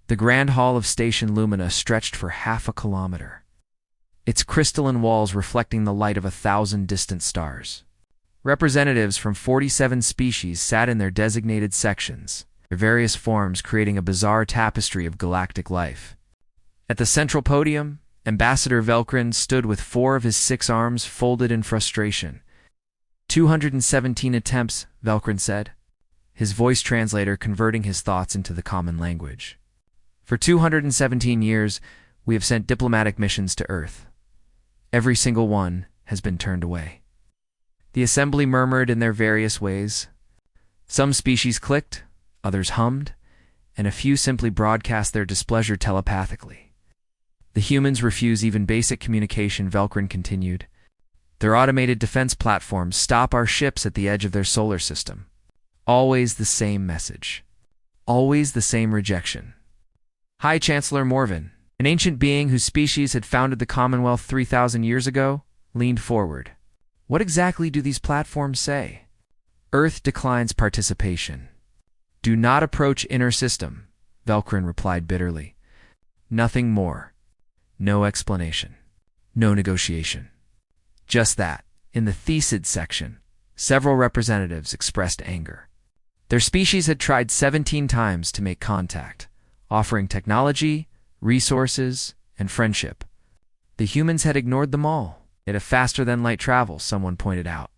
The grand hall of Station Lumina stretched for half a kilometer, its crystalline walls reflecting the light of 1,000 distant stars. Representatives from 47 species sat in their designated sections, their various forms creating a bizarre tapestry of galactic life. At the central podium, Ambassador Velcrin stood with 4 of his 6 arms folded in frustration. 217 attempts, Velcrin said, his voice translator converting his thoughts into the common language. For 217 years, we have sent diplomatic missions to Earth. Every single one has been turned away. The assembly murmured in their various ways. Some species clicked, others hummed, and a few simply broadcast their displeasure telepathically. The humans refuse even basic communication, Velcrin continued. Their automated defense platforms stop our ships at the edge of their solar system. Always the same message. Always the same rejection. High Chancellor Morven, an ancient being whose species had founded the Commonwealth 3,000 years ago, leaned forward. What exactly do these platforms say? Earth declines participation. Do not approach inner system, Velcrin replied bitterly. Nothing more. No explanation. No negotiation. Just that, in the Thesid section, several representatives expressed anger. Their species had tried 17 times to make contact, offering technology, resources, and friendship. The humans had ignored them all, at a faster-than-light travel, someone pointed out.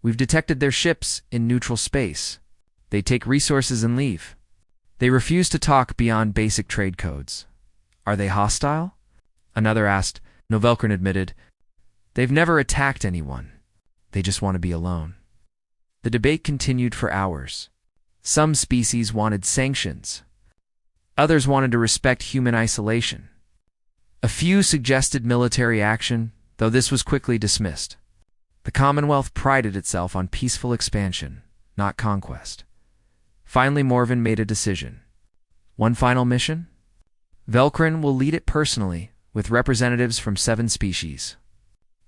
We've detected their ships in neutral space. They take resources and leave. They refuse to talk beyond basic trade codes. Are they hostile? Another asked. No, Velcrin admitted. They've never attacked anyone. They just want to be alone. The debate continued for hours. Some species wanted sanctions. Others wanted to respect human isolation. A few suggested military action, though this was quickly dismissed. The Commonwealth prided itself on peaceful expansion, not conquest. Finally, Morven made a decision. One final mission? Velcrin will lead it personally, with representatives from 7 species.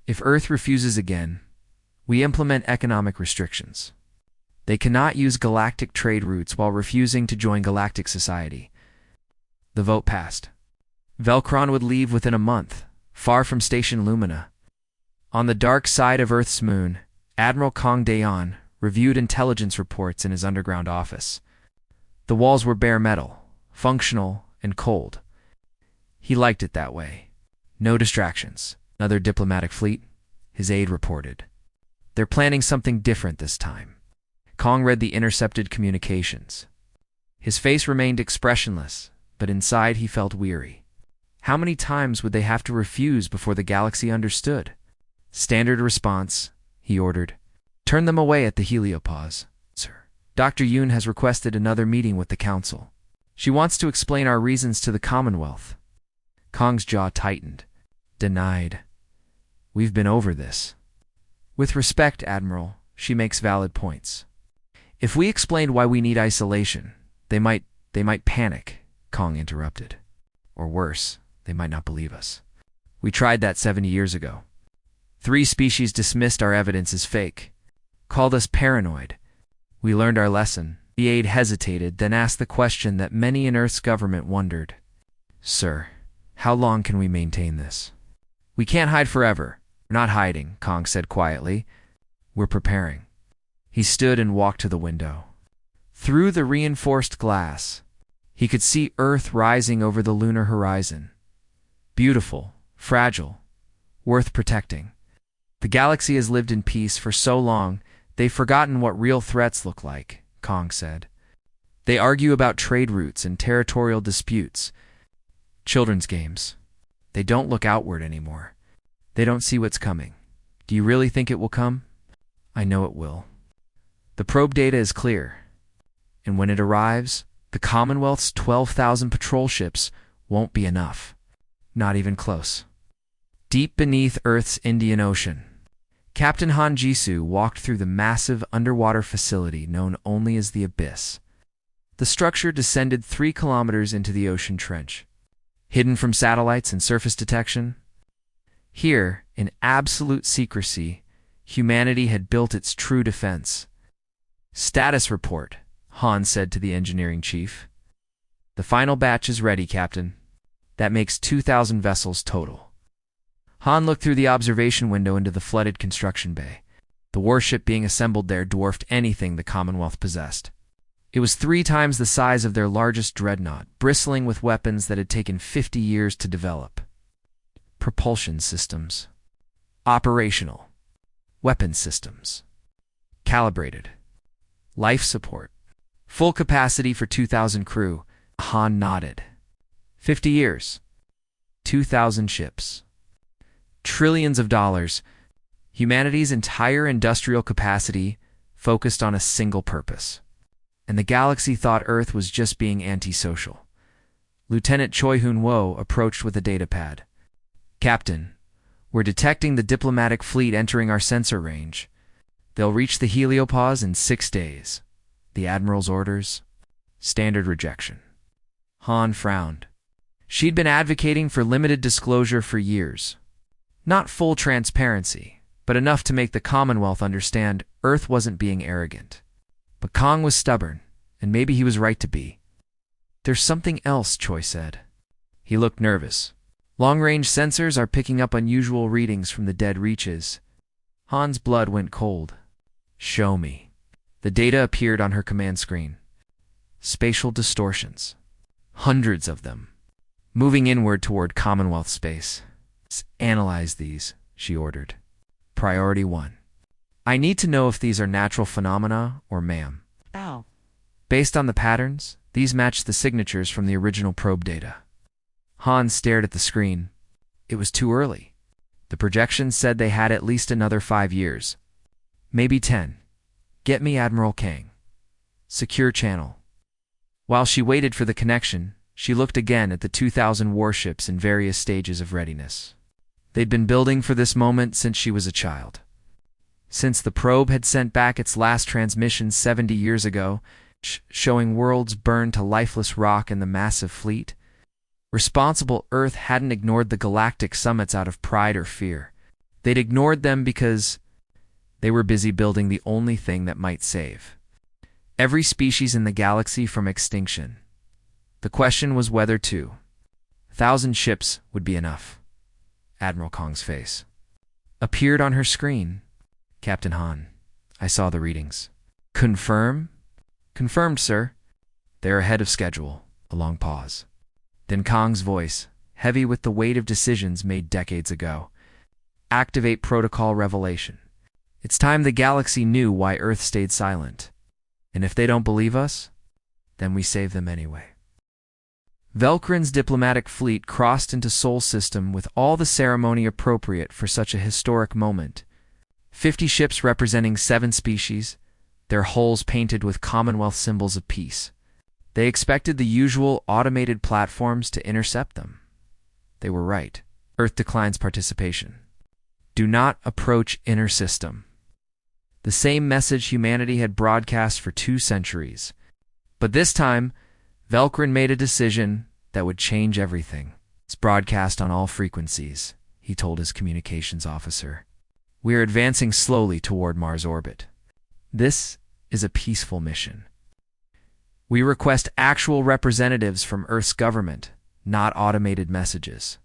If Earth refuses again, we implement economic restrictions. They cannot use galactic trade routes while refusing to join galactic society. The vote passed. Velcrin would leave within a month, far from Station Lumina. On the dark side of Earth's moon, Admiral Kong Dayon reviewed intelligence reports in his underground office. The walls were bare metal, functional, and cold. He liked it that way. No distractions. Another diplomatic fleet, his aide reported. They're planning something different this time. Kong read the intercepted communications. His face remained expressionless, but inside he felt weary. How many times would they have to refuse before the galaxy understood? Standard response, he ordered. Turn them away at the heliopause, sir. Dr. Yoon has requested another meeting with the Council. She wants to explain our reasons to the Commonwealth. Kong's jaw tightened. Denied. We've been over this. With respect, Admiral, she makes valid points. If we explained why we need isolation, they might panic, Kong interrupted. Or worse, they might not believe us. We tried that 70 years ago. 3 species dismissed our evidence as fake, called us paranoid. We learned our lesson. The aide hesitated, then asked the question that many in Earth's government wondered. Sir, how long can we maintain this? We can't hide forever. We're not hiding, Kong said quietly. We're preparing. He stood and walked to the window. Through the reinforced glass, he could see Earth rising over the lunar horizon. Beautiful, fragile, worth protecting. The galaxy has lived in peace for so long, they've forgotten what real threats look like, Kong said. They argue about trade routes and territorial disputes. Children's games. They don't look outward anymore. They don't see what's coming. Do you really think it will come? I know it will. The probe data is clear. And when it arrives, the Commonwealth's 12,000 patrol ships won't be enough. Not even close. Deep beneath Earth's Indian Ocean, Captain Han Jisoo walked through the massive underwater facility known only as the Abyss. The structure descended 3 kilometers into the ocean trench. Hidden from satellites and surface detection, here, in absolute secrecy, humanity had built its true defense. Status report, Han said to the engineering chief. The final batch is ready, Captain. That makes 2,000 vessels total. Han looked through the observation window into the flooded construction bay. The warship being assembled there dwarfed anything the Commonwealth possessed. It was 3 times the size of their largest dreadnought, bristling with weapons that had taken 50 years to develop. Propulsion systems. Operational. Weapon systems. Calibrated. Life support. Full capacity for 2,000 crew. Han nodded. 50 years. 2,000 ships. Trillions of dollars. Humanity's entire industrial capacity focused on a single purpose. And the galaxy thought Earth was just being antisocial. Lieutenant Choi Hun-wo approached with a datapad. Captain, we're detecting the diplomatic fleet entering our sensor range. They'll reach the heliopause in 6 days. The Admiral's orders? Standard rejection. Han frowned. She'd been advocating for limited disclosure for years. Not full transparency, but enough to make the Commonwealth understand Earth wasn't being arrogant. But Kong was stubborn, and maybe he was right to be. There's something else, Choi said. He looked nervous. Long-range sensors are picking up unusual readings from the dead reaches. Han's blood went cold. Show me. The data appeared on her command screen. Spatial distortions. Hundreds of them. Moving inward toward Commonwealth space. Analyze these, she ordered. Priority 1. I need to know if these are natural phenomena or ma'am. Ow. Based on the patterns, these match the signatures from the original probe data. Han stared at the screen. It was too early. The projections said they had at least another 5 years. Maybe 10. Get me Admiral Kang. Secure channel. While she waited for the connection, she looked again at the 2,000 warships in various stages of readiness. They'd been building for this moment since she was a child. Since the probe had sent back its last transmission 70 years ago, showing worlds burned to lifeless rock in the massive fleet, responsible Earth hadn't ignored the galactic summits out of pride or fear. They'd ignored them because they were busy building the only thing that might save every species in the galaxy from extinction. The question was whether 2,000 ships would be enough. Admiral Kong's face appeared on her screen. Captain Han, I saw the readings. Confirm? Confirmed, sir. They're ahead of schedule. A long pause. Then Kong's voice, heavy with the weight of decisions made decades ago. Activate protocol revelation. It's time the galaxy knew why Earth stayed silent. And if they don't believe us, then we save them anyway. Velkrin's diplomatic fleet crossed into Sol System with all the ceremony appropriate for such a historic moment. 50 ships representing 7 species, their hulls painted with Commonwealth symbols of peace. They expected the usual automated platforms to intercept them. They were right. Earth declines participation. Do not approach inner system. The same message humanity had broadcast for 2 centuries. But this time, Velkrin made a decision that would change everything. It's broadcast on all frequencies, he told his communications officer. We are advancing slowly toward Mars orbit. This is a peaceful mission. We request actual representatives from Earth's government, not automated messages.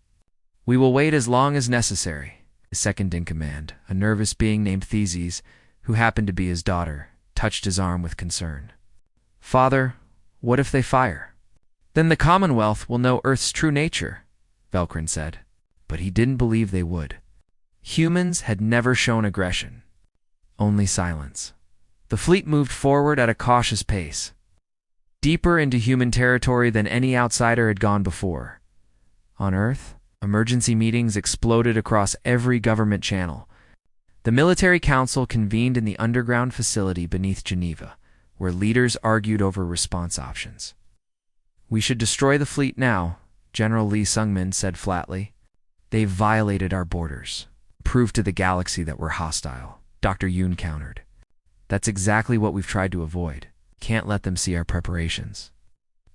We will wait as long as necessary. His second-in-command, a nervous being named Theses, who happened to be his daughter, touched his arm with concern. Father, what if they fire? Then the Commonwealth will know Earth's true nature, Velkrin said. But he didn't believe they would. Humans had never shown aggression, only silence. The fleet moved forward at a cautious pace, deeper into human territory than any outsider had gone before. On Earth, emergency meetings exploded across every government channel. The military council convened in the underground facility beneath Geneva, where leaders argued over response options. We should destroy the fleet now, General Lee Sungmin said flatly. They've violated our borders. Prove to the galaxy that we're hostile, Dr. Yoon countered. That's exactly what we've tried to avoid. Can't let them see our preparations.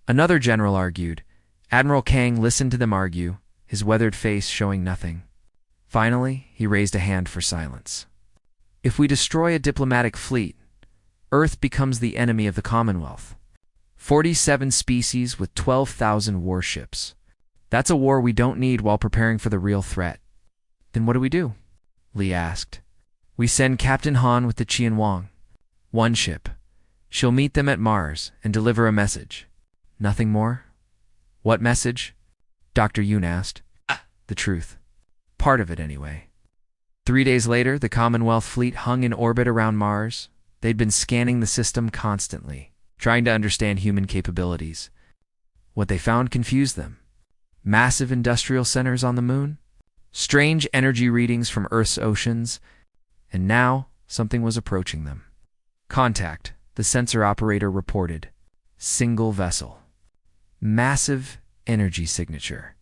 Another general argued. Admiral Kang listened to them argue, his weathered face showing nothing. Finally, he raised a hand for silence. If we destroy a diplomatic fleet, Earth becomes the enemy of the Commonwealth. 47 species with 12,000 warships. That's a war we don't need while preparing for the real threat. Then what do we do? Lee asked. We send Captain Han with the Qian Wang. One ship. She'll meet them at Mars and deliver a message. Nothing more? What message? Dr. Yoon asked. The truth. Part of it, anyway. 3 days later, the Commonwealth fleet hung in orbit around Mars. They'd been scanning the system constantly, trying to understand human capabilities. What they found confused them. Massive industrial centers on the moon, strange energy readings from Earth's oceans, and now something was approaching them. Contact, the sensor operator reported. Single vessel. Massive energy signature.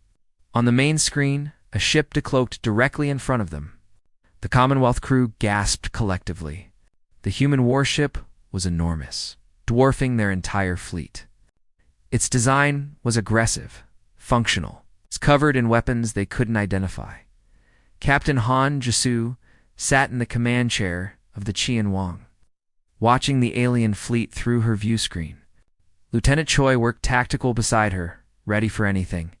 On the main screen, a ship decloaked directly in front of them. The Commonwealth crew gasped collectively. The human warship was enormous, dwarfing their entire fleet. Its design was aggressive, functional. It's covered in weapons they couldn't identify. Captain Han Jisu sat in the command chair of the Qian Wang, watching the alien fleet through her view screen. Lieutenant Choi worked tactical beside her, ready for anything.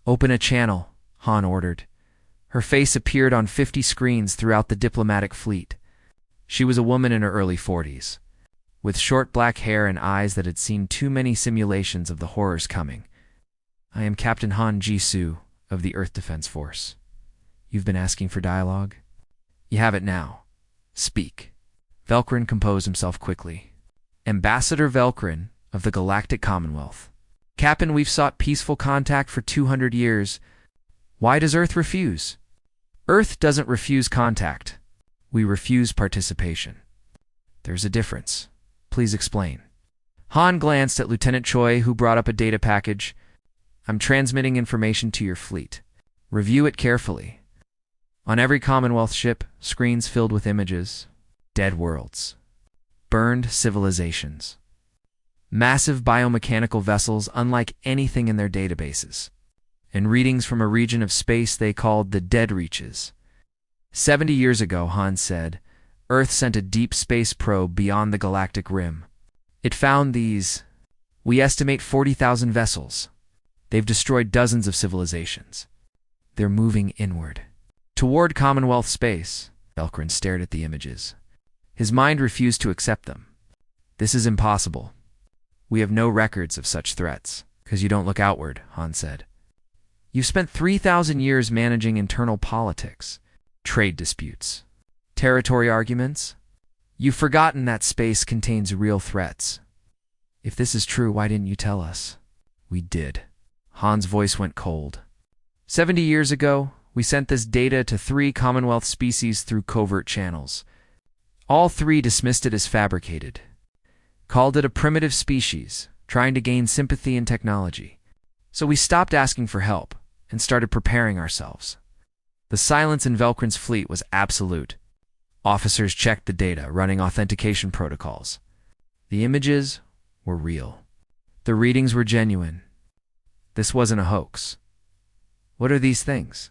Open a channel, Han ordered. Her face appeared on 50 screens throughout the diplomatic fleet. She was a woman in her early 40s, with short black hair and eyes that had seen too many simulations of the horrors coming. I am Captain Han Ji-soo of the Earth Defense Force. You've been asking for dialogue? You have it now. Speak. Velkrin composed himself quickly. Ambassador Velkrin of the Galactic Commonwealth. Captain, we've sought peaceful contact for 200 years. Why does Earth refuse? Earth doesn't refuse contact. We refuse participation. There's a difference. Please explain. Han glanced at Lieutenant Choi, who brought up a data package. I'm transmitting information to your fleet. Review it carefully. On every Commonwealth ship, screens filled with images. Dead worlds. Burned civilizations. Massive biomechanical vessels unlike anything in their databases. And readings from a region of space they called the Dead Reaches. 70 years ago, Han said, Earth sent a deep space probe beyond the galactic rim. It found these, we estimate 40,000 vessels. They've destroyed dozens of civilizations. They're moving inward. Toward Commonwealth space. Velkrin stared at the images. His mind refused to accept them. This is impossible. We have no records of such threats. Because you don't look outward, Han said. You've spent 3,000 years managing internal politics, trade disputes, territory arguments. You've forgotten that space contains real threats. If this is true, why didn't you tell us? We did. Han's voice went cold. 70 years ago, we sent this data to 3 Commonwealth species through covert channels. All 3 dismissed it as fabricated, called it a primitive species, trying to gain sympathy and technology. So we stopped asking for help and started preparing ourselves. The silence in Velkrin's fleet was absolute. Officers checked the data, running authentication protocols. The images were real. The readings were genuine. This wasn't a hoax. What are these things?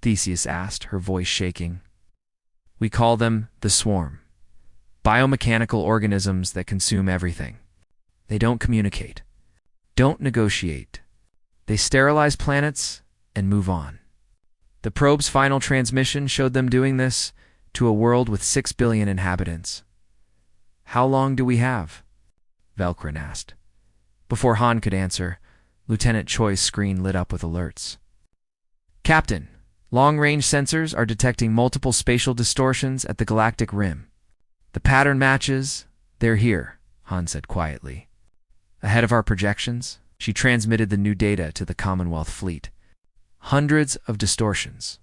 Theseus asked, her voice shaking. We call them the Swarm. Biomechanical organisms that consume everything. They don't communicate. Don't negotiate. They sterilize planets and move on. The probe's final transmission showed them doing this to a world with 6 billion inhabitants. How long do we have? Velkrin asked. Before Han could answer, Lieutenant Choi's screen lit up with alerts. Captain, long-range sensors are detecting multiple spatial distortions at the galactic rim. The pattern matches. They're here, Han said quietly. Ahead of our projections, she transmitted the new data to the Commonwealth fleet. Hundreds of distortions.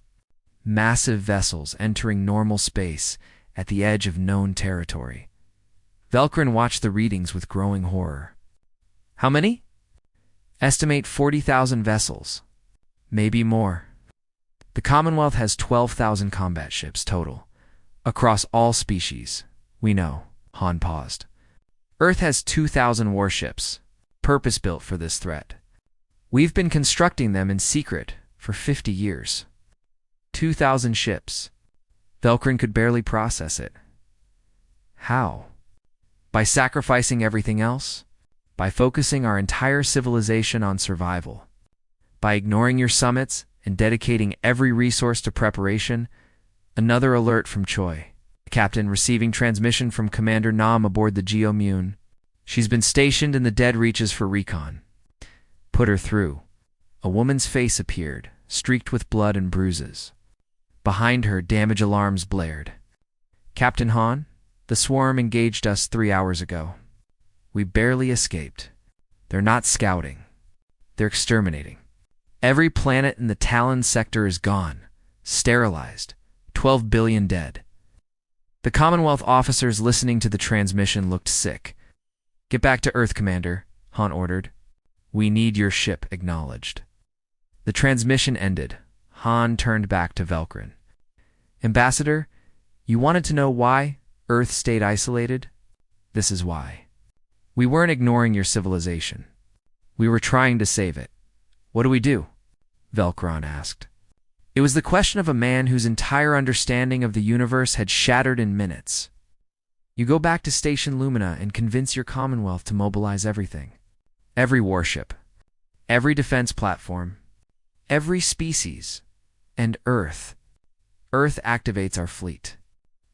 Massive vessels entering normal space at the edge of known territory. Velkrin watched the readings with growing horror. How many? Estimate 40,000 vessels. Maybe more. The Commonwealth has 12,000 combat ships total. Across all species. We know. Han paused. Earth has 2,000 warships, purpose-built for this threat. We've been constructing them in secret for 50 years. 2,000 ships. Velkrin could barely process it. How? By sacrificing everything else? by focusing our entire civilization on survival. By ignoring your summits and dedicating every resource to preparation. Another alert from Choi, captain receiving transmission from Commander Nam aboard the Geomune. She's been stationed in the dead reaches for recon. Put her through. A woman's face appeared, streaked with blood and bruises. Behind her, damage alarms blared. Captain Han, the swarm engaged us 3 hours ago. We barely escaped. They're not scouting. They're exterminating. Every planet in the Talon sector is gone, sterilized, 12 billion dead. The Commonwealth officers listening to the transmission looked sick. Get back to Earth, Commander, Han ordered. We need your ship acknowledged. The transmission ended. Han turned back to Velkrin. Ambassador, you wanted to know why Earth stayed isolated? This is why. We weren't ignoring your civilization. We were trying to save it. What do we do? Velkron asked. It was the question of a man whose entire understanding of the universe had shattered in minutes. You go back to Station Lumina and convince your Commonwealth to mobilize everything. Every warship, every defense platform, every species, and Earth. Earth activates our fleet.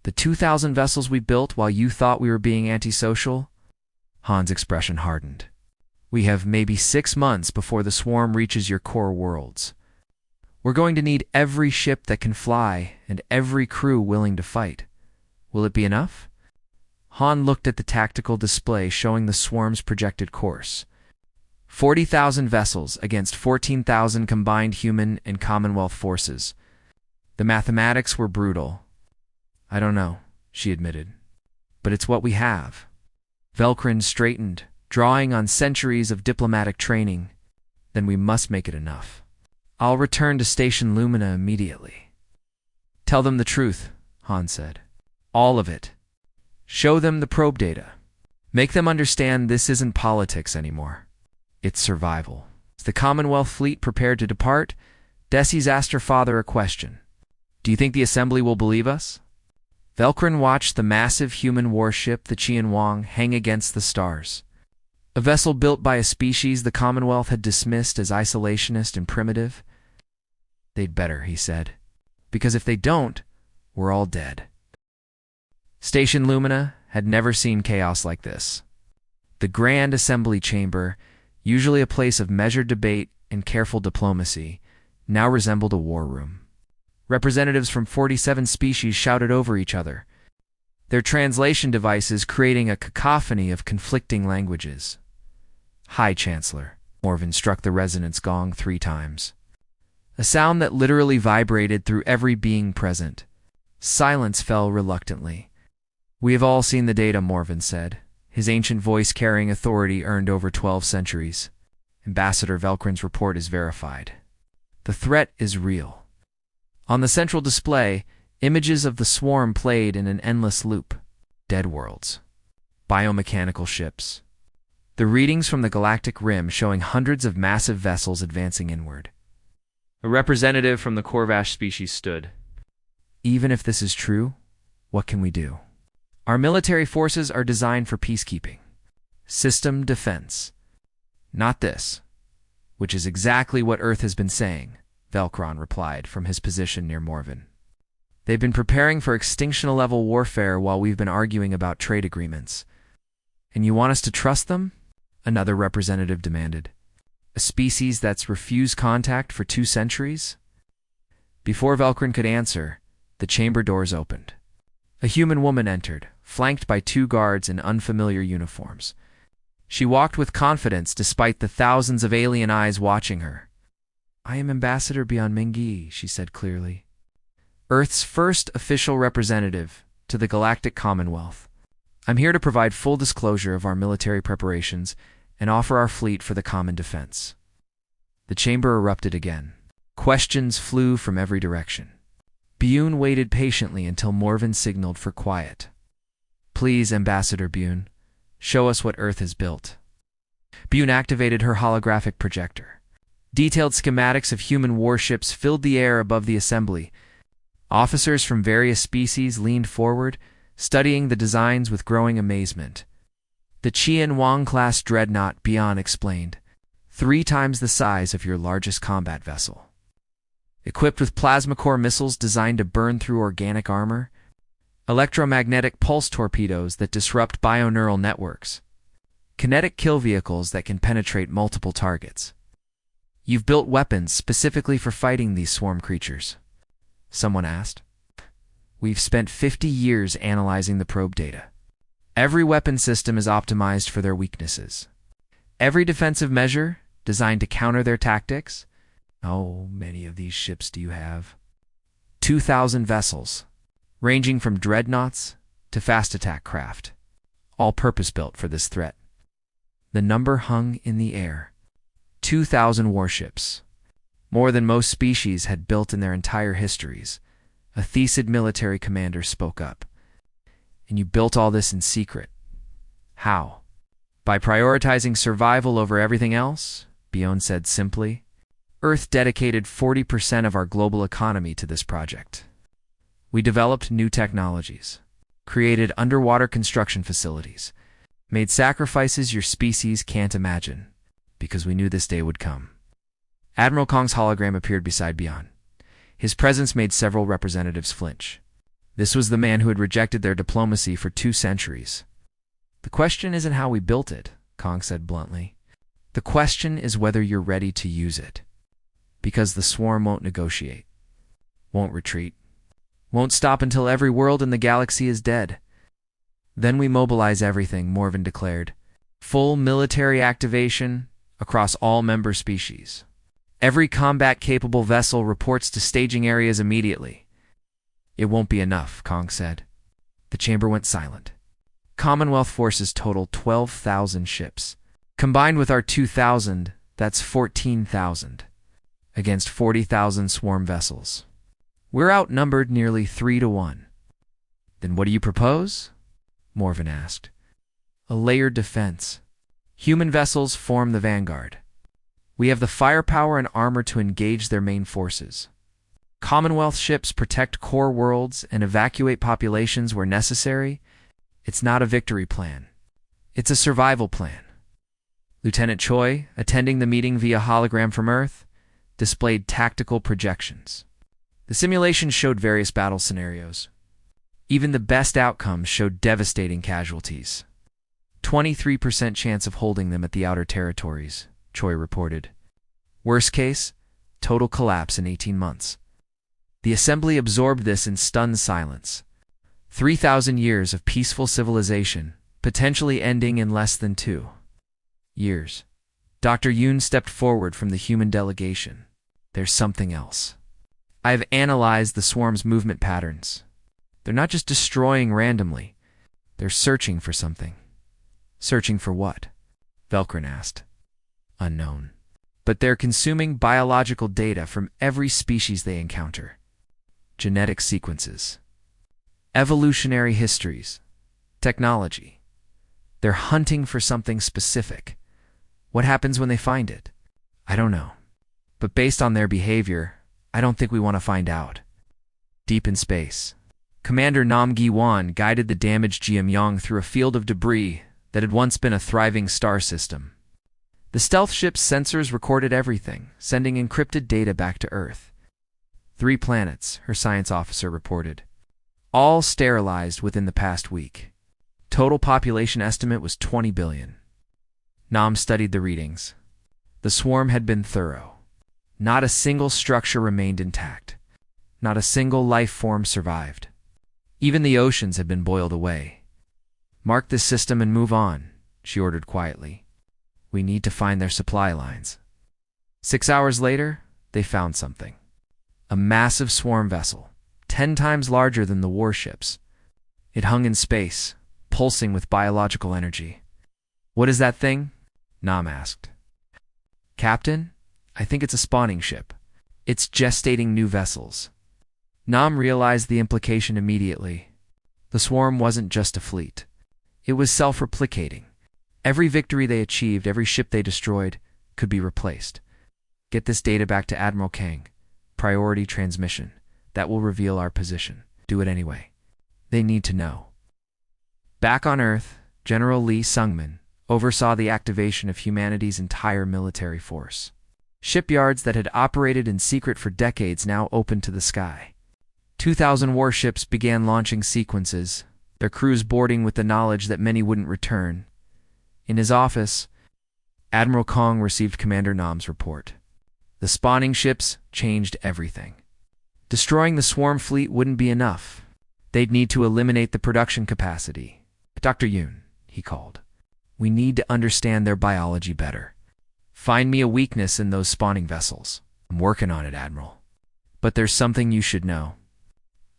The 2,000 vessels we built while you thought we were being antisocial? Han's expression hardened. We have maybe 6 months before the swarm reaches your core worlds. We're going to need every ship that can fly and every crew willing to fight. Will it be enough? Han looked at the tactical display showing the swarm's projected course. 40,000 vessels against 14,000 combined human and Commonwealth forces. The mathematics were brutal. I don't know, she admitted. But it's what we have. Velkrin straightened, drawing on centuries of diplomatic training. Then we must make it enough. I'll return to Station Lumina immediately. Tell them the truth, Han said. All of it. Show them the probe data. Make them understand this isn't politics anymore. It's survival. As the Commonwealth fleet prepared to depart, Desi's asked her father a question. Do you think the Assembly will believe us? Velkrin watched the massive human warship, the Qianwang, hang against the stars. A vessel built by a species the Commonwealth had dismissed as isolationist and primitive. They'd better, he said, because if they don't, we're all dead. Station Lumina had never seen chaos like this. The Grand Assembly Chamber, usually a place of measured debate and careful diplomacy, now resembled a war room. Representatives from 47 species shouted over each other, their translation devices creating a cacophony of conflicting languages. High Chancellor, Morven struck the resonance gong 3 times. A sound that literally vibrated through every being present. Silence fell reluctantly. We have all seen the data, Morven said, his ancient voice carrying authority earned over 12 centuries. Ambassador Velkrin's report is verified. The threat is real. On the central display, images of the swarm played in an endless loop. Dead worlds. Biomechanical ships. The readings from the galactic rim showing hundreds of massive vessels advancing inward. A representative from the Corvash species stood. Even if this is true, what can we do? Our military forces are designed for peacekeeping. System defense. Not this, which is exactly what Earth has been saying, Velkron replied from his position near Morven. They've been preparing for extinction-level warfare while we've been arguing about trade agreements. And you want us to trust them? Another representative demanded. A species that's refused contact for 2 centuries? Before Velkrin could answer, the chamber doors opened. A human woman entered, flanked by 2 guards in unfamiliar uniforms. She walked with confidence despite the thousands of alien eyes watching her. I am Ambassador Bianmingyi, she said clearly. Earth's first official representative to the Galactic Commonwealth. I'm here to provide full disclosure of our military preparations and offer our fleet for the common defense. The chamber erupted again. Questions flew from every direction. Bune waited patiently until Morven signaled for quiet. Please, Ambassador Bune, show us what Earth has built. Bune activated her holographic projector. Detailed schematics of human warships filled the air above the assembly. Officers from various species leaned forward, studying the designs with growing amazement. The Qian Wang-class dreadnought, Bian explained, 3 times the size of your largest combat vessel. Equipped with plasma core missiles designed to burn through organic armor, electromagnetic pulse torpedoes that disrupt bioneural networks, kinetic kill vehicles that can penetrate multiple targets. You've built weapons specifically for fighting these swarm creatures, someone asked. We've spent 50 years analyzing the probe data. Every weapon system is optimized for their weaknesses. Every defensive measure designed to counter their tactics. How many of these ships do you have? 2,000 vessels, ranging from dreadnoughts to fast attack craft, all purpose-built for this threat. The number hung in the air. 2,000 warships, more than most species had built in their entire histories. A Thesid military commander spoke up. And you built all this in secret. How? By prioritizing survival over everything else, Bion said simply. Earth dedicated 40% of our global economy to this project. We developed new technologies, created underwater construction facilities, made sacrifices your species can't imagine, because we knew this day would come. Admiral Kong's hologram appeared beside Bion. His presence made several representatives flinch. This was the man who had rejected their diplomacy for 2 centuries. The question isn't how we built it, Kong said bluntly. The question is whether you're ready to use it. Because the swarm won't negotiate, won't retreat, won't stop until every world in the galaxy is dead. Then we mobilize everything, Morven declared. Full military activation across all member species. Every combat-capable vessel reports to staging areas immediately. It won't be enough, Kong said. The chamber went silent. Commonwealth forces total 12,000 ships. Combined with our 2,000, that's 14,000. Against 40,000 swarm vessels. We're outnumbered nearly 3 to 1. Then what do you propose? Morven asked. A layered defense. Human vessels form the vanguard. We have the firepower and armor to engage their main forces. Commonwealth ships protect core worlds and evacuate populations where necessary. It's not a victory plan. It's a survival plan. Lieutenant Choi, attending the meeting via hologram from Earth, displayed tactical projections. The simulation showed various battle scenarios. Even the best outcomes showed devastating casualties. 23% chance of holding them at the outer territories, Choi reported. Worst case, total collapse in 18 months. The assembly absorbed this in stunned silence. 3,000 years of peaceful civilization, potentially ending in less than 2 years. Dr. Yoon stepped forward from the human delegation. There's something else. I've analyzed the swarm's movement patterns. They're not just destroying randomly. They're searching for something. Searching for what? Velkrin asked. Unknown. But they're consuming biological data from every species they encounter. Genetic sequences. Evolutionary histories. Technology. They're hunting for something specific. What happens when they find it? I don't know. But based on their behavior, I don't think we want to find out. Deep in space, Commander Nam Gi-wan guided the damaged Jiamyong through a field of debris that had once been a thriving star system. The stealth ship's sensors recorded everything, sending encrypted data back to Earth. 3 planets, her science officer reported. All sterilized within the past week. Total population estimate was 20 billion. Nam studied the readings. The swarm had been thorough. Not a single structure remained intact. Not a single life form survived. Even the oceans had been boiled away. Mark this system and move on, she ordered quietly. We need to find their supply lines. 6 hours later, they found something. A massive swarm vessel, 10 times larger than the warships. It hung in space, pulsing with biological energy. What is that thing? Nam asked. Captain, I think it's a spawning ship. It's gestating new vessels. Nam realized the implication immediately. The swarm wasn't just a fleet. It was self-replicating. Every victory they achieved, every ship they destroyed, could be replaced. Get this data back to Admiral Kang. Priority transmission. That will reveal our position. Do it anyway. They need to know. Back on Earth, General Lee Sungman, oversaw the activation of humanity's entire military force. Shipyards that had operated in secret for decades now opened to the sky. 2,000 warships began launching sequences, their crews boarding with the knowledge that many wouldn't return. In his office, Admiral Kong received Commander Nam's report. The spawning ships changed everything. Destroying the swarm fleet wouldn't be enough. They'd need to eliminate the production capacity. Dr. Yoon, he called. We need to understand their biology better. Find me a weakness in those spawning vessels. I'm working on it, Admiral. But there's something you should know.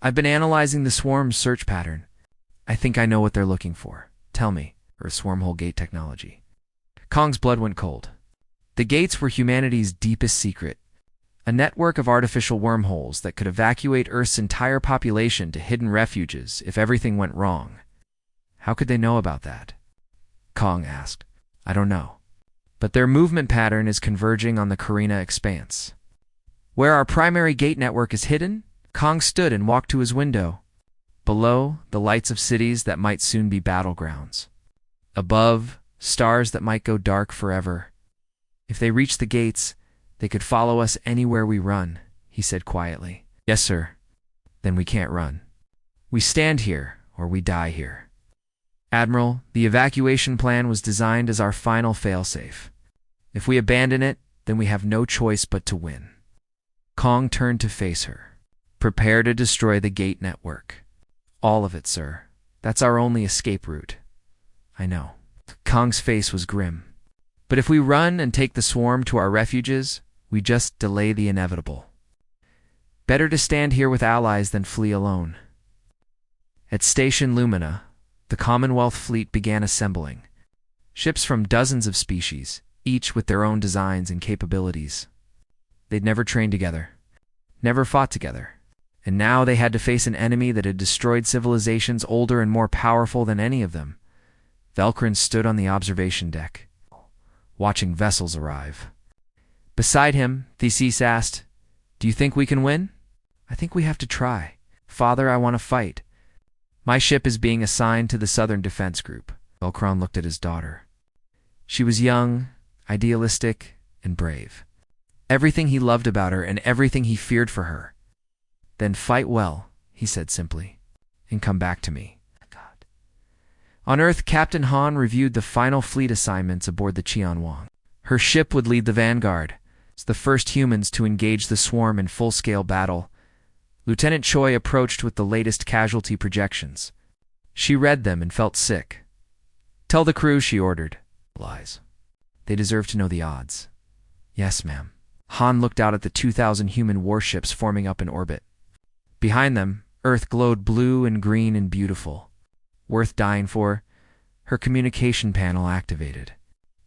I've been analyzing the swarm's search pattern. I think I know what they're looking for. Tell me, Earth's wormhole gate technology. Kong's blood went cold. The gates were humanity's deepest secret. A network of artificial wormholes that could evacuate Earth's entire population to hidden refuges if everything went wrong. How could they know about that? Kong asked. I don't know. But their movement pattern is converging on the Carina expanse. Where our primary gate network is hidden, Kong stood and walked to his window. Below, the lights of cities that might soon be battlegrounds. Above, stars that might go dark forever. If they reach the gates, they could follow us anywhere we run, he said quietly. Yes, sir. Then we can't run. We stand here, or we die here. Admiral, the evacuation plan was designed as our final failsafe. If we abandon it, then we have no choice but to win. Kong turned to face her. Prepare to destroy the gate network. All of it, sir. That's our only escape route. I know. Kong's face was grim. But if we run and take the swarm to our refuges, we just delay the inevitable. Better to stand here with allies than flee alone. At Station Lumina, the Commonwealth fleet began assembling. Ships from dozens of species, each with their own designs and capabilities. They'd never trained together, never fought together, and now they had to face an enemy that had destroyed civilizations older and more powerful than any of them. Velkrin stood on the observation deck, watching vessels arrive. Beside him, Theseus asked, Do you think we can win? I think we have to try. Father, I want to fight. My ship is being assigned to the Southern Defense Group. Velkron looked at his daughter. She was young, idealistic, and brave. Everything he loved about her and everything he feared for her. Then fight well, he said simply, and come back to me. God. On Earth, Captain Han reviewed the final fleet assignments aboard the Qianwang. Her ship would lead the vanguard, as the first humans to engage the swarm in full-scale battle. Lieutenant Choi approached with the latest casualty projections. She read them and felt sick. Tell the crew, she ordered. Lies. They deserve to know the odds. Yes, ma'am. Han looked out at the 2,000 human warships forming up in orbit. Behind them, Earth glowed blue and green and beautiful. Worth dying for. Her communication panel activated.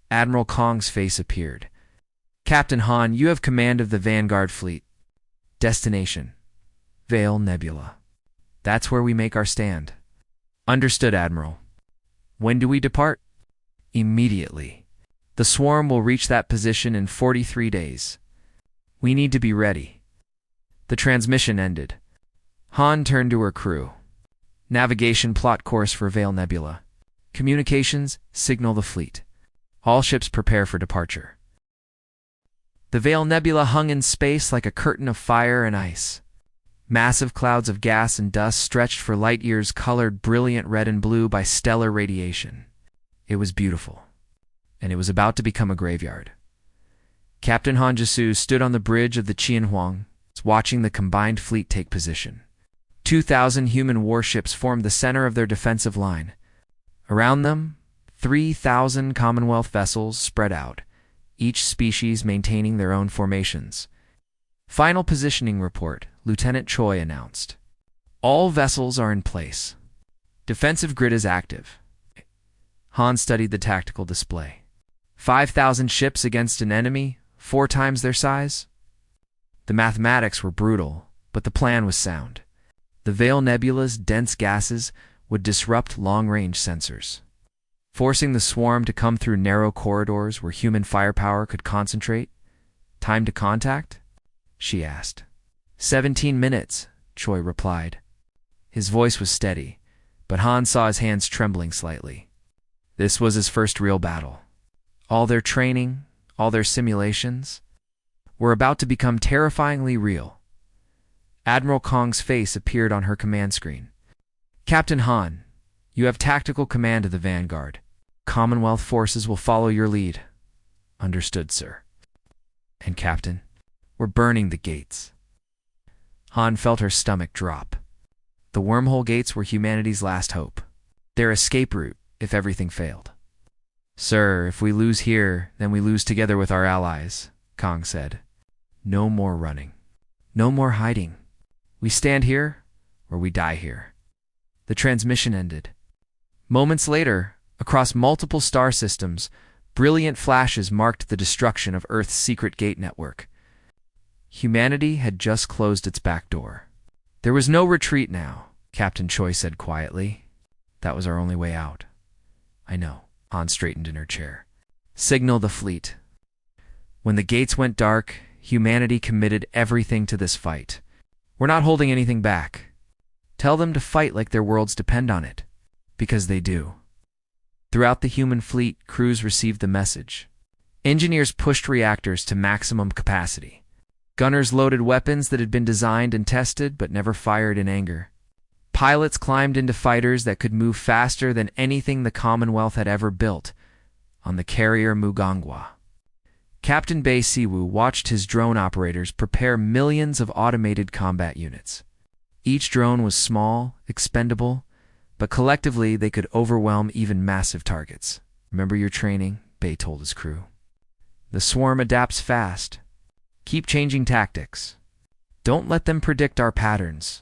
Admiral Kong's face appeared. Captain Han, you have command of the Vanguard fleet. Destination: Vale Nebula. That's where we make our stand. Understood, Admiral. When do we depart? Immediately. The swarm will reach that position in 43 days. We need to be ready. The transmission ended. Han turned to her crew. Navigation, plot course for Vale Nebula. Communications, signal the fleet. All ships prepare for departure. The Vale Nebula hung in space like a curtain of fire and ice. Massive clouds of gas and dust stretched for light years, colored brilliant red and blue by stellar radiation. It was beautiful, and it was about to become a graveyard. Captain Han Jisu stood on the bridge of the Qianhuang, watching the combined fleet take position. 2,000 human warships formed the center of their defensive line. Around them, 3,000 Commonwealth vessels spread out, each species maintaining their own formations. Final positioning report, Lieutenant Choi announced. All vessels are in place. Defensive grid is active. Han studied the tactical display. 5,000 ships against an enemy, 4 times their size? The mathematics were brutal, but the plan was sound. The Vale Nebula's dense gases would disrupt long-range sensors, forcing the swarm to come through narrow corridors where human firepower could concentrate. Time to contact? She asked. 17 minutes, Choi replied. His voice was steady, but Han saw his hands trembling slightly. This was his first real battle. All their training, all their simulations, were about to become terrifyingly real. Admiral Kong's face appeared on her command screen. Captain Han, you have tactical command of the Vanguard. Commonwealth forces will follow your lead. Understood, sir. And Captain, we're burning the gates. Han felt her stomach drop. The wormhole gates were humanity's last hope. Their escape route, if everything failed. Sir, if we lose here, then we lose together with our allies, Kong said. No more running. No more hiding. We stand here, or we die here. The transmission ended. Moments later, across multiple star systems, brilliant flashes marked the destruction of Earth's secret gate network. Humanity had just closed its back door. There was no retreat now, Captain Choi said quietly. That was our only way out. I know. Han straightened in her chair. Signal the fleet. When the gates went dark, humanity committed everything to this fight. We're not holding anything back. Tell them to fight like their worlds depend on it. Because they do. Throughout the human fleet, crews received the message. Engineers pushed reactors to maximum capacity. Gunners loaded weapons that had been designed and tested but never fired in anger. Pilots climbed into fighters that could move faster than anything the Commonwealth had ever built, on the carrier Mugangwa. Captain Bei Siwu watched his drone operators prepare millions of automated combat units. Each drone was small, expendable, but collectively they could overwhelm even massive targets. Remember your training, Bei told his crew. The swarm adapts fast. Keep changing tactics. Don't let them predict our patterns.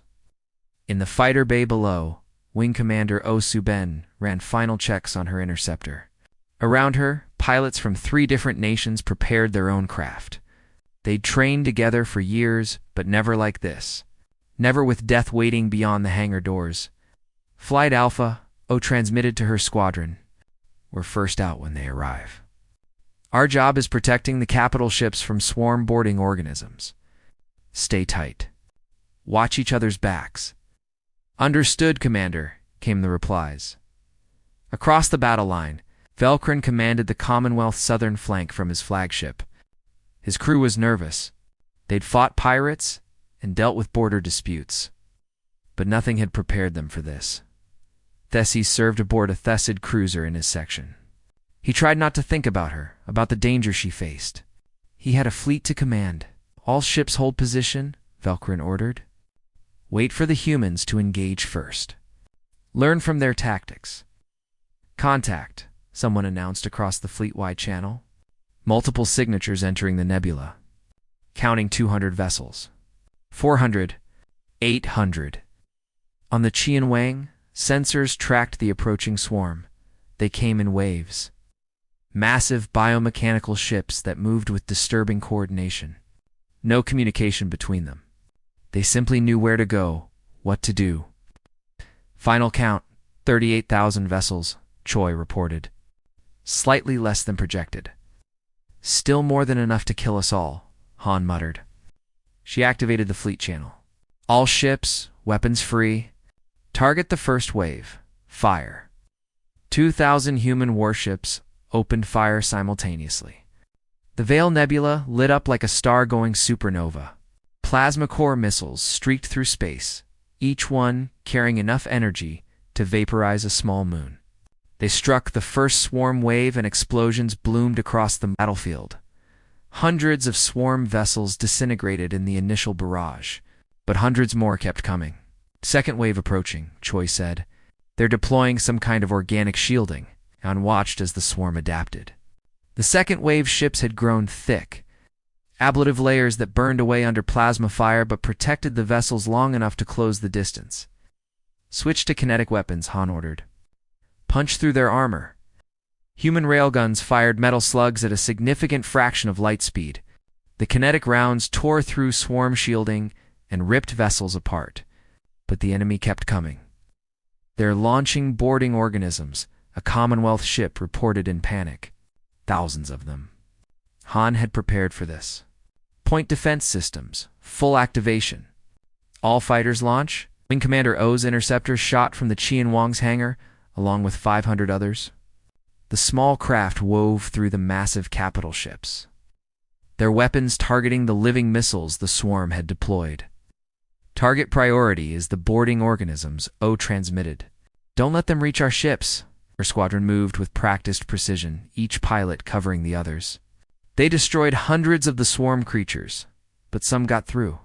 In the fighter bay below, Wing Commander Oh Su-ben ran final checks on her interceptor. Around her, pilots from 3 different nations prepared their own craft. They'd trained together for years, but never like this. Never with death waiting beyond the hangar doors. Flight Alpha, Oh transmitted to her squadron. We're first out when they arrive. Our job is protecting the capital ships from swarm-boarding organisms. Stay tight. Watch each other's backs. Understood, Commander, came the replies. Across the battle line, Velkrin commanded the Commonwealth's southern flank from his flagship. His crew was nervous. They'd fought pirates and dealt with border disputes. But nothing had prepared them for this. Theses served aboard a Thesid cruiser in his section. He tried not to think about her, about the danger she faced. He had a fleet to command. All ships hold position, Velkrin ordered. Wait for the humans to engage first. Learn from their tactics. Contact, someone announced across the fleet-wide channel. Multiple signatures entering the nebula. Counting 200 vessels. 400. 800. On the Qian Wang, sensors tracked the approaching swarm. They came in waves. Massive biomechanical ships that moved with disturbing coordination. No communication between them. They simply knew where to go, what to do. Final count, 38,000 vessels, Choi reported. Slightly less than projected. Still more than enough to kill us all, Han muttered. She activated the fleet channel. All ships, weapons free. Target the first wave. Fire. 2,000 human warships opened fire simultaneously. The Veil Nebula lit up like a star-going supernova. Plasma core missiles streaked through space, each one carrying enough energy to vaporize a small moon. They struck the first swarm wave and explosions bloomed across the battlefield. Hundreds of swarm vessels disintegrated in the initial barrage, but hundreds more kept coming. Second wave approaching, Choi said. They're deploying some kind of organic shielding. Han watched as the swarm adapted. The second wave ships had grown thick, ablative layers that burned away under plasma fire but protected the vessels long enough to close the distance. Switch to kinetic weapons, Han ordered. Punch through their armor. Human railguns fired metal slugs at a significant fraction of light speed. The kinetic rounds tore through swarm shielding and ripped vessels apart. But the enemy kept coming. They're launching boarding organisms, a Commonwealth ship reported in panic. Thousands of them. Han had prepared for this. Point defense systems, full activation. All fighters launch. Wing Commander O's interceptor shot from the Qian Wang's hangar, along with 500 others. the small craft wove through the massive capital ships, their weapons targeting the living missiles the swarm had deployed. Target priority is the boarding organisms, O transmitted. Don't let them reach our ships. Her squadron moved with practiced precision, each pilot covering the others. They destroyed hundreds of the swarm creatures, but some got through.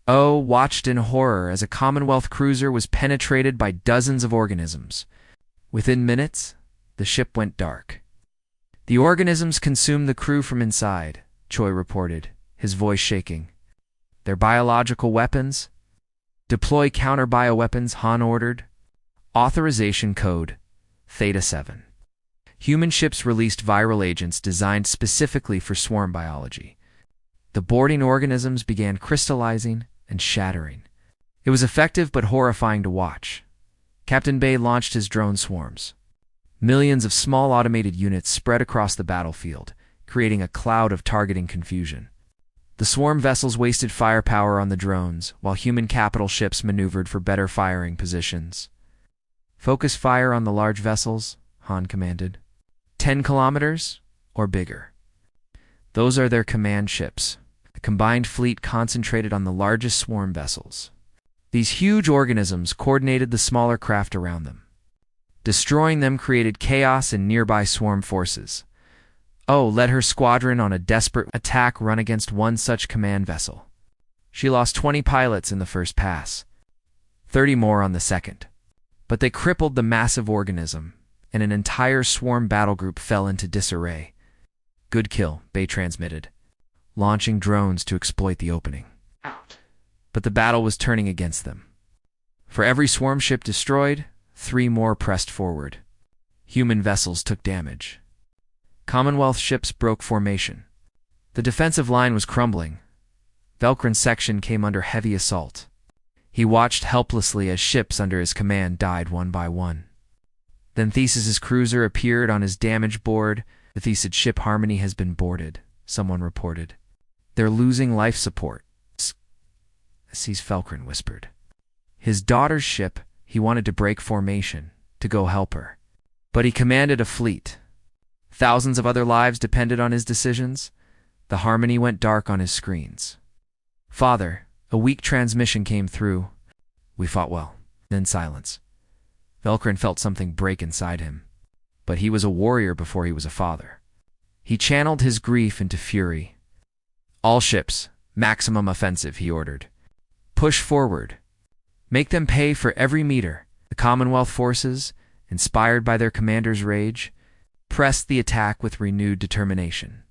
O watched in horror as a Commonwealth cruiser was penetrated by dozens of organisms. Within minutes, the ship went dark. The organisms consumed the crew from inside, Choi reported, his voice shaking. Their biological weapons? Deploy counter-bioweapons, Han ordered. Authorization code, Theta 7. Human ships released viral agents designed specifically for swarm biology. The boarding organisms began crystallizing and shattering. It was effective but horrifying to watch. Captain Bay launched his drone swarms. Millions of small automated units spread across the battlefield, creating a cloud of targeting confusion. The swarm vessels wasted firepower on the drones, while human capital ships maneuvered for better firing positions. Focus fire on the large vessels, Han commanded. 10 kilometers or bigger. Those are their command ships. The combined fleet concentrated on the largest swarm vessels. These huge organisms coordinated the smaller craft around them. Destroying them created chaos in nearby swarm forces. O led her squadron on a desperate attack run against one such command vessel. She lost 20 pilots in the first pass, 30 more on the second. But they crippled the massive organism, and an entire swarm battle group fell into disarray. Good kill, Bay transmitted, launching drones to exploit the opening. But the battle was turning against them. For every swarm ship destroyed, 3 more pressed forward. Human vessels took damage. Commonwealth ships broke formation. The defensive line was crumbling. Velkrin's section came under heavy assault. He watched helplessly as ships under his command died one by one. Then Thesis's cruiser appeared on his damaged board. The Thesid ship Harmony has been boarded, someone reported. They're losing life support, Sees Velkrin whispered. His daughter's ship, he wanted to break formation, to go help her. But he commanded a fleet. Thousands of other lives depended on his decisions. The Harmony went dark on his screens. Father, a weak transmission came through. We fought well. Then silence. Velkrin felt something break inside him. But he was a warrior before he was a father. He channeled his grief into fury. All ships, maximum offensive, he ordered. Push forward. Make them pay for every meter. The Commonwealth forces, inspired by their commander's rage, pressed the attack with renewed determination.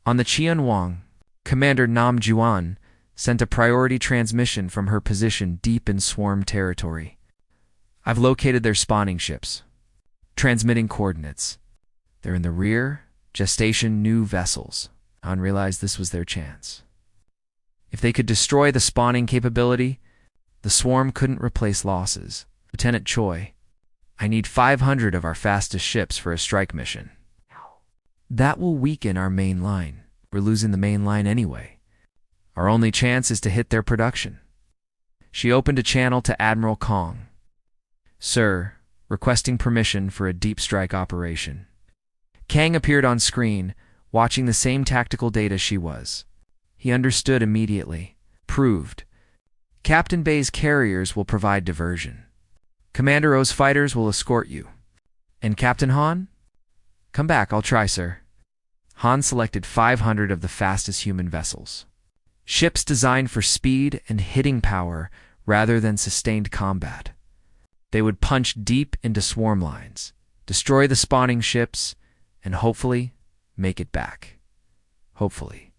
On the Qianwang, Commander Nam Juan sent a priority transmission from her position deep in swarm territory. I've located their spawning ships. Transmitting coordinates. They're in the rear, gestation new vessels. Han realized this was their chance. If they could destroy the spawning capability, the swarm couldn't replace losses. Lieutenant Choi, I need 500 of our fastest ships for a strike mission. That will weaken our main line. We're losing the main line anyway. Our only chance is to hit their production. She opened a channel to Admiral Kong. Sir, requesting permission for a deep strike operation. Kang appeared on screen, watching the same tactical data she was. He understood immediately. Proved. Captain Bay's carriers will provide diversion. Commander O's fighters will escort you. And Captain Han? Come back, I'll try, sir. Han selected 500 of the fastest human vessels. Ships designed for speed and hitting power rather than sustained combat. They would punch deep into swarm lines, destroy the spawning ships, and hopefully make it back. Hopefully.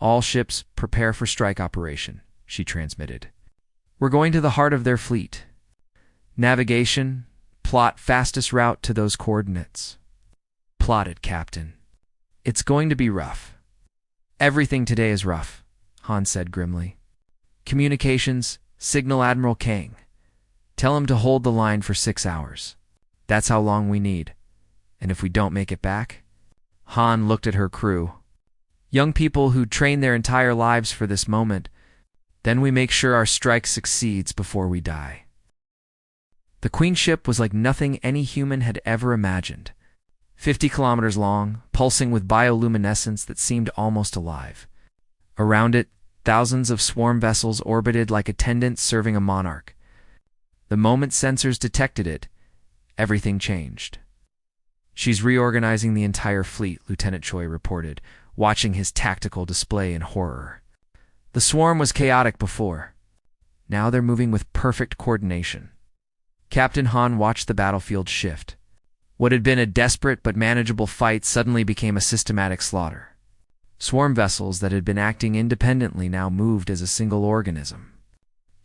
All ships prepare for strike operation, she transmitted. We're going to the heart of their fleet. Navigation, plot fastest route to those coordinates. Plotted, Captain. It's going to be rough. Everything today is rough, Han said grimly. Communications, signal Admiral Kang. Tell him to hold the line for 6 hours. That's how long we need. And if we don't make it back? Han looked at her crew. Young people who train their entire lives for this moment. Then we make sure our strike succeeds before we die. The Queen ship was like nothing any human had ever imagined. 50 kilometers long, pulsing with bioluminescence that seemed almost alive. Around it, thousands of swarm vessels orbited like attendants serving a monarch. The moment sensors detected it, everything changed. "She's reorganizing the entire fleet," Lieutenant Choi reported, watching his tactical display in horror. The swarm was chaotic before. Now they're moving with perfect coordination. Captain Han watched the battlefield shift. What had been a desperate but manageable fight suddenly became a systematic slaughter. Swarm vessels that had been acting independently now moved as a single organism.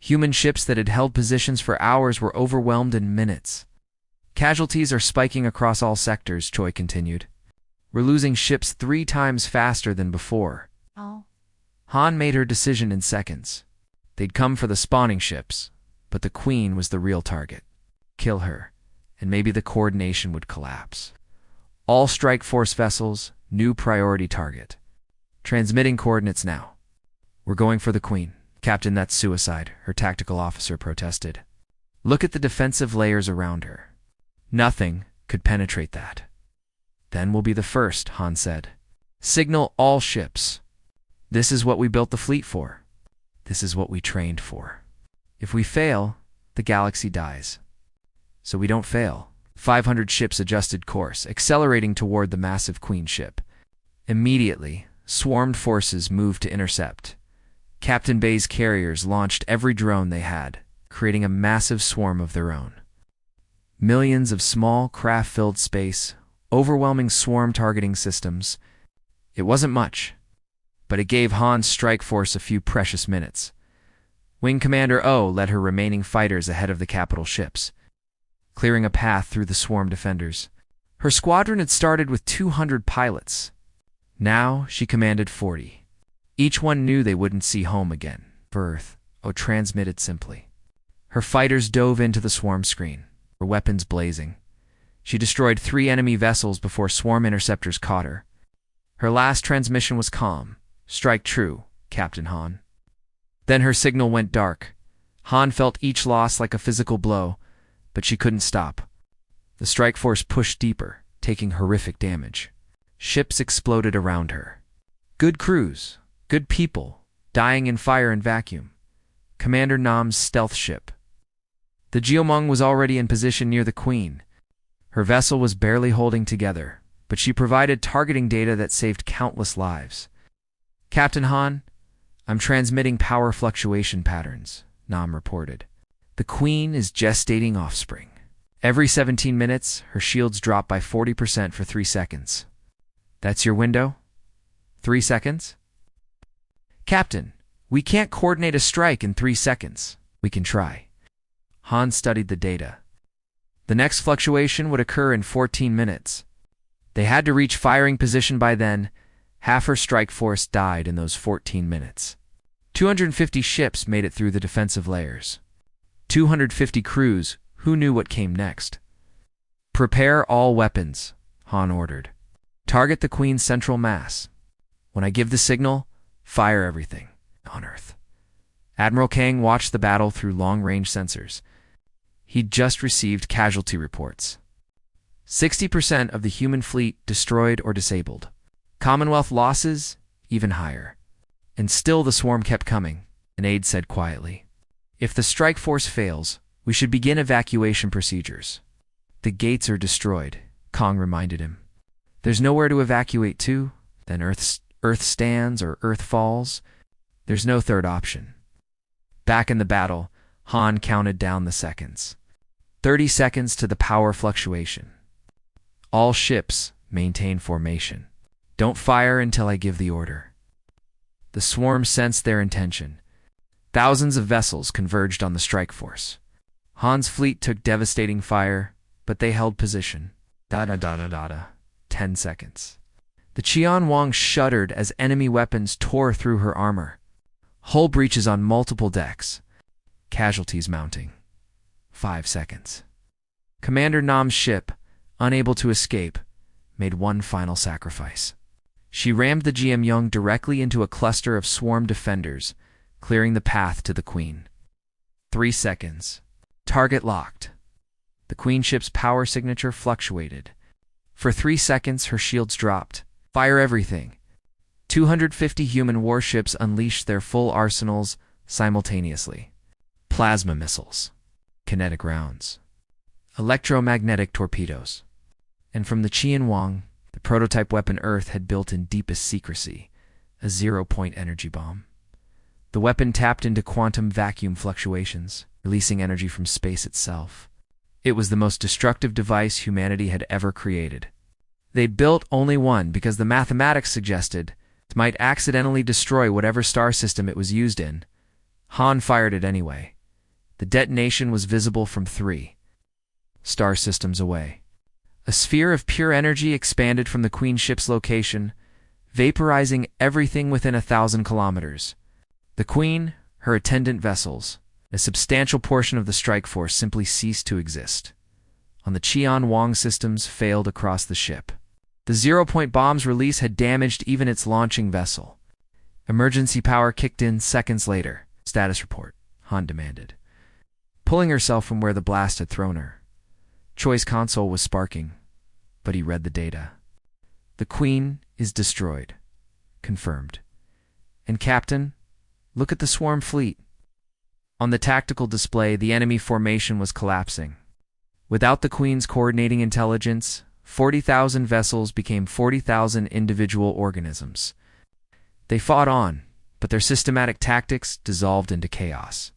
Human ships that had held positions for hours were overwhelmed in minutes. "Casualties are spiking across all sectors," Choi continued. "We're losing ships 3 times faster than before." Oh. Han made her decision in seconds. They'd come for the spawning ships, but the Queen was the real target. Kill her, and maybe the coordination would collapse. All Strike Force vessels, new priority target. Transmitting coordinates now. "We're going for the Queen." "Captain, that's suicide," her tactical officer protested. "Look at the defensive layers around her. Nothing could penetrate that." "Then we'll be the first," Han said. "Signal all ships. This is what we built the fleet for. This is what we trained for. If we fail, the galaxy dies. So we don't fail." 500 ships adjusted course, accelerating toward the massive Queen ship. Immediately, swarmed forces moved to intercept. Captain Bay's carriers launched every drone they had, creating a massive swarm of their own. Millions of small craft filled space, overwhelming swarm targeting systems. It wasn't much, but it gave Han's strike force a few precious minutes. Wing Commander O led her remaining fighters ahead of the capital ships, clearing a path through the swarm defenders. Her squadron had started with 200 pilots. Now she commanded 40. Each one knew they wouldn't see home again. Earth, O transmitted simply. Her fighters dove into the swarm screen, her weapons blazing. She destroyed 3 enemy vessels before swarm interceptors caught her. Her last transmission was calm. "Strike true, Captain Han." Then her signal went dark. Han felt each loss like a physical blow, but she couldn't stop. The strike force pushed deeper, taking horrific damage. Ships exploded around her. Good crews, good people, dying in fire and vacuum. Commander Nam's stealth ship. The Geomung was already in position near the Queen. Her vessel was barely holding together, but she provided targeting data that saved countless lives. "Captain Han, I'm transmitting power fluctuation patterns," Nam reported. "The Queen is gestating offspring. Every 17 minutes, her shields drop by 40% for 3 seconds. That's your window? 3 seconds? Captain, we can't coordinate a strike in 3 seconds. We can try." Han studied the data. The next fluctuation would occur in 14 minutes. They had to reach firing position by then. Half her strike force died in those 14 minutes. 250 ships made it through the defensive layers. 250 crews, who knew what came next? "Prepare all weapons," Han ordered. "Target the Queen's central mass. When I give the signal, fire everything on Earth." Admiral Kang watched the battle through long-range sensors. He'd just received casualty reports. 60% of the human fleet destroyed or disabled. Commonwealth losses, even higher. And still the swarm kept coming, an aide said quietly. "If the strike force fails, we should begin evacuation procedures." "The gates are destroyed," Kang reminded him. "There's nowhere to evacuate to, then Earth stands or Earth falls. There's no third option." Back in the battle, Han counted down the seconds. 30 seconds to the power fluctuation. "All ships, maintain formation. Don't fire until I give the order." The swarm sensed their intention. Thousands of vessels converged on the strike force. Han's fleet took devastating fire, but they held position. 10 seconds. The Qian Wang shuddered as enemy weapons tore through her armor. Hull breaches on multiple decks. Casualties mounting. 5 seconds. Commander Nam's ship, unable to escape, made one final sacrifice. She rammed the Geomung directly into a cluster of swarm defenders, clearing the path to the Queen. 3 seconds. Target locked. The Queen ship's power signature fluctuated. For 3 seconds, her shields dropped. Fire everything. 250 human warships unleashed their full arsenals simultaneously. Plasma missiles, kinetic rounds, electromagnetic torpedoes. And from the Qianwang, the prototype weapon Earth had built in deepest secrecy, a zero-point energy bomb. The weapon tapped into quantum vacuum fluctuations, releasing energy from space itself. It was the most destructive device humanity had ever created. They built only one because the mathematics suggested it might accidentally destroy whatever star system it was used in. Han fired it anyway. The detonation was visible from 3 star systems away. A sphere of pure energy expanded from the Queen ship's location, vaporizing everything within 1,000 kilometers. The Queen, her attendant vessels, a substantial portion of the strike force simply ceased to exist. On the Qianwang systems failed across the ship. The zero-point bomb's release had damaged even its launching vessel. Emergency power kicked in seconds later. Status report, Han demanded, pulling herself from where the blast had thrown her. Choi's console was sparking, but he read the data. The Queen is destroyed. Confirmed. And Captain, look at the swarm fleet. On the tactical display, the enemy formation was collapsing. Without the Queen's coordinating intelligence, 40,000 vessels became 40,000 individual organisms. They fought on, but their systematic tactics dissolved into chaos.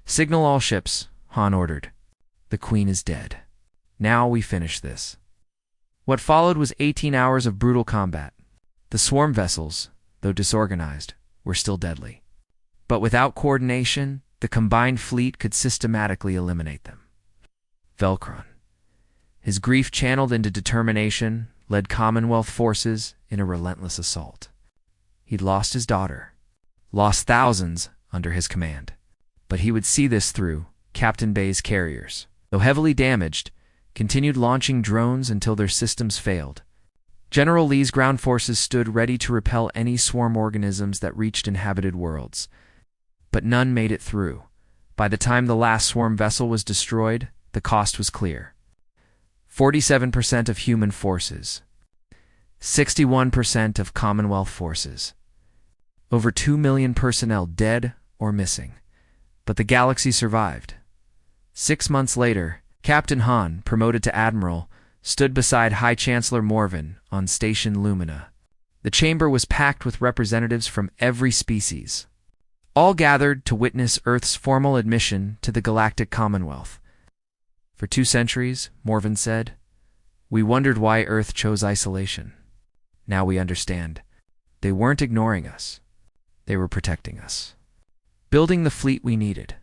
Signal all ships, Han ordered. The Queen is dead. Now we finish this. What followed was 18 hours of brutal combat. The swarm vessels, though disorganized, were still deadly. But without coordination, the combined fleet could systematically eliminate them. Velcron, his grief channeled into determination, led Commonwealth forces in a relentless assault. He'd lost his daughter, lost thousands under his command. But he would see this through. Captain Bay's carriers, though heavily damaged, continued launching drones until their systems failed. General Lee's ground forces stood ready to repel any swarm organisms that reached inhabited worlds. But none made it through. By the time the last swarm vessel was destroyed, the cost was clear. 47% of human forces. 61% of Commonwealth forces. Over 2 million personnel dead or missing. But the galaxy survived. 6 months later, Captain Han, promoted to Admiral, stood beside High Chancellor Morven on Station Lumina. The chamber was packed with representatives from every species, all gathered to witness Earth's formal admission to the Galactic Commonwealth. For 2 centuries, Morven said, we wondered why Earth chose isolation. Now we understand. They weren't ignoring us. They were protecting us. Building the fleet we needed.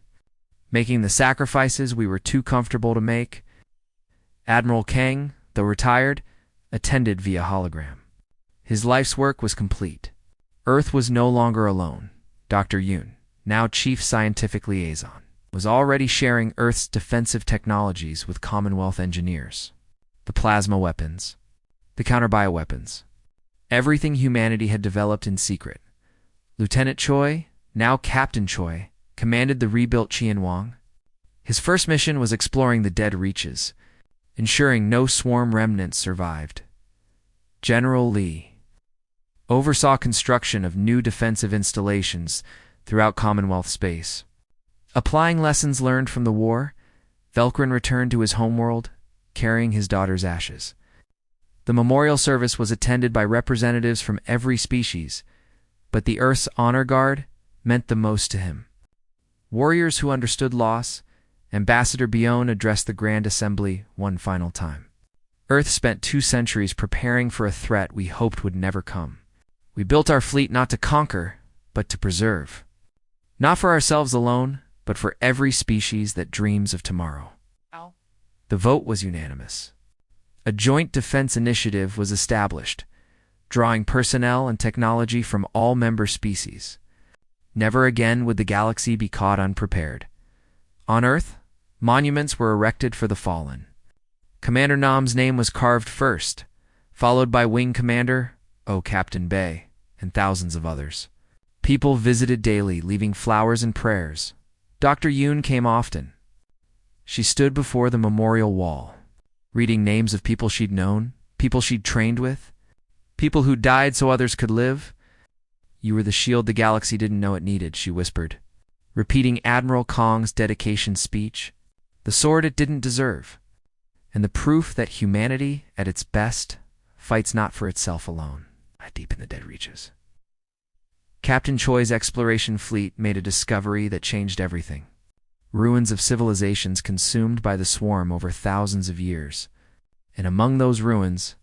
Making the sacrifices we were too comfortable to make. Admiral Kang, though retired, attended via hologram. His life's work was complete. Earth was no longer alone. Dr. Yoon, now Chief Scientific Liaison, was already sharing Earth's defensive technologies with Commonwealth engineers. The plasma weapons, the counter-bioweapons, everything humanity had developed in secret. Lieutenant Choi, now Captain Choi, commanded the rebuilt Qianwang. His first mission was exploring the dead reaches, ensuring no swarm remnants survived. General Lee oversaw construction of new defensive installations throughout Commonwealth space. Applying lessons learned from the war, Velcron returned to his homeworld, carrying his daughter's ashes. The memorial service was attended by representatives from every species, but the Earth's honor guard meant the most to him. Warriors who understood loss, Ambassador Bion addressed the Grand Assembly one final time. Earth spent 2 centuries preparing for a threat we hoped would never come. We built our fleet not to conquer, but to preserve. Not for ourselves alone, but for every species that dreams of tomorrow. Ow. The vote was unanimous. A joint defense initiative was established, drawing personnel and technology from all member species. Never again would the galaxy be caught unprepared. On Earth, monuments were erected for the fallen. Commander Nam's name was carved first, followed by Wing Commander, Captain Bay, and thousands of others. People visited daily, leaving flowers and prayers. Dr. Yoon came often. She stood before the memorial wall, reading names of people she'd known, People she'd trained with? People who died so others could live? You were the shield the galaxy didn't know it needed, she whispered, repeating Admiral Kong's dedication speech. The sword it didn't deserve, and the proof that humanity, at its best, fights not for itself alone, deep in the dead reaches. Captain Choi's exploration fleet made a discovery that changed everything. Ruins of civilizations consumed by the swarm over thousands of years. And among those ruins,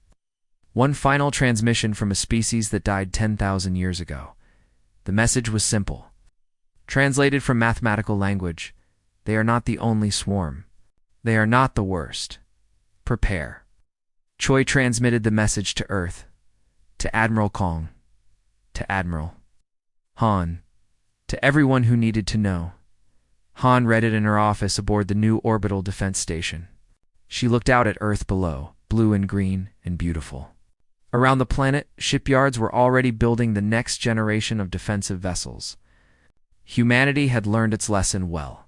one final transmission from a species that died 10,000 years ago. The message was simple. Translated from mathematical language, they are not the only swarm. They are not the worst. Prepare. Choi transmitted the message to Earth, to Admiral Kong, to Admiral Han, to everyone who needed to know. Han read it in her office aboard the new orbital defense station. She looked out at Earth below, blue and green and beautiful. Around the planet, shipyards were already building the next generation of defensive vessels. Humanity had learned its lesson well.